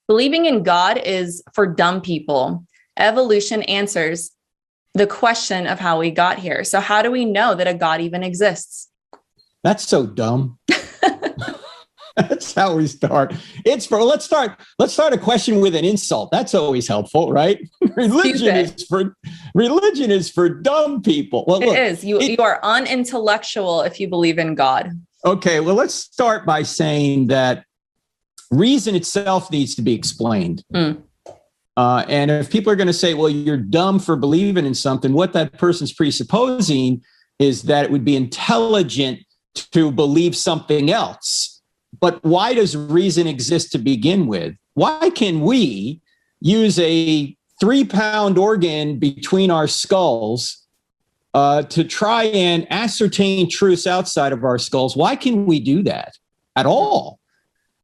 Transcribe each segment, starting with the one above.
Believing in God is for dumb people. Evolution answers the question of how we got here. So how do we know that a God even exists? That's so dumb. That's how we start. Let's start a question with an insult. That's always helpful, right? Religion is for dumb people. Well, look, it is. You are unintellectual if you believe in God. Okay, well, let's start by saying that reason itself needs to be explained. And if people are going to say, well, you're dumb for believing in something, what that person's presupposing is that it would be intelligent to believe something else. But why does reason exist to begin with? Why can we use a 3-pound organ between our skulls to try and ascertain truths outside of our skulls? Why can we do that at all?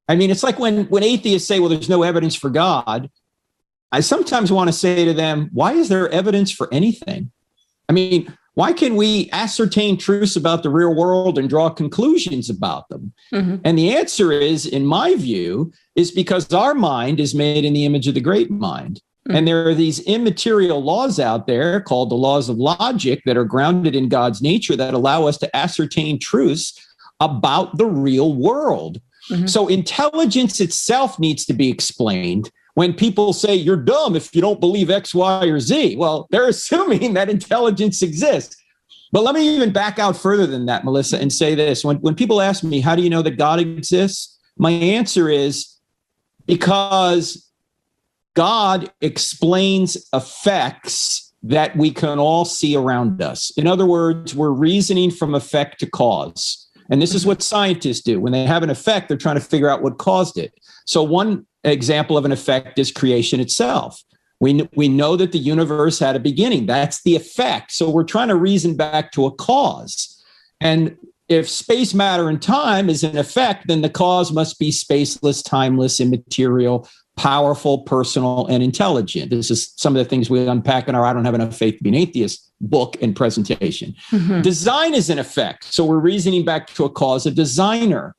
I mean, it's like when atheists say, well, there's no evidence for God. I sometimes want to say to them, why is there evidence for anything? I mean, why can we ascertain truths about the real world and draw conclusions about them? And the answer is, in my view, is because our mind is made in the image of the great mind. And there are these immaterial laws out there called the laws of logic that are grounded in God's nature that allow us to ascertain truths about the real world. So intelligence itself needs to be explained. When people say you're dumb if you don't believe X, Y, or Z, well, they're assuming that intelligence exists. But let me even back out further than that, Melissa, and say this. When people ask me, how do you know that God exists? My answer is because God explains effects that we can all see around us. In other words, we're reasoning from effect to cause. And this is what scientists do. When they have an effect, they're trying to figure out what caused it. So one example of an effect is creation itself. We know that the universe had a beginning. That's the effect. So we're trying to reason back to a cause. And if space, matter, and time is an effect, then the cause must be spaceless, timeless, immaterial, powerful, personal, and intelligent. This is some of the things we unpack in our I Don't Have Enough Faith to Be an Atheist book and presentation. Design is an effect. So we're reasoning back to a cause, a designer.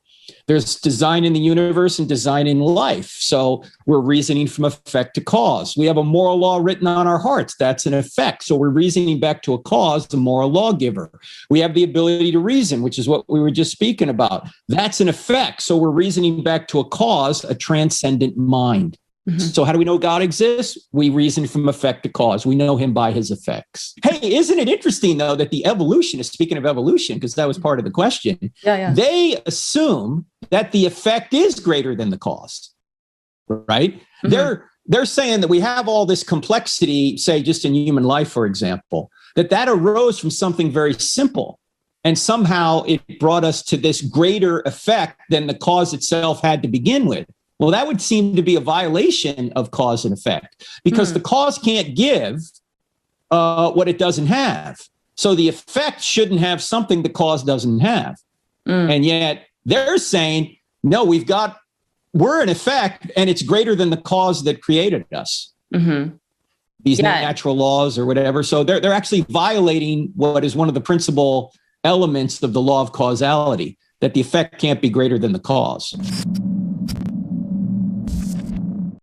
There's design in the universe and design in life. So we're reasoning from effect to cause. We have a moral law written on our hearts. That's an effect. So we're reasoning back to a cause, the moral lawgiver. We have the ability to reason, which is what we were just speaking about. That's an effect. So we're reasoning back to a cause, a transcendent mind. So how do we know God exists? We reason from effect to cause. We know him by his effects. Hey, isn't it interesting, though, that the evolutionists, speaking of evolution, because that was part of the question, they assume that the effect is greater than the cause, right? They're saying that we have all this complexity, say, just in human life, for example, that arose from something very simple. And somehow it brought us to this greater effect than the cause itself had to begin with. Well, that would seem to be a violation of cause and effect because the cause can't give what it doesn't have. So the effect shouldn't have something the cause doesn't have. And yet they're saying, no, we're an effect and it's greater than the cause that created us. These natural laws or whatever. So they're actually violating what is one of the principal elements of the law of causality, that the effect can't be greater than the cause.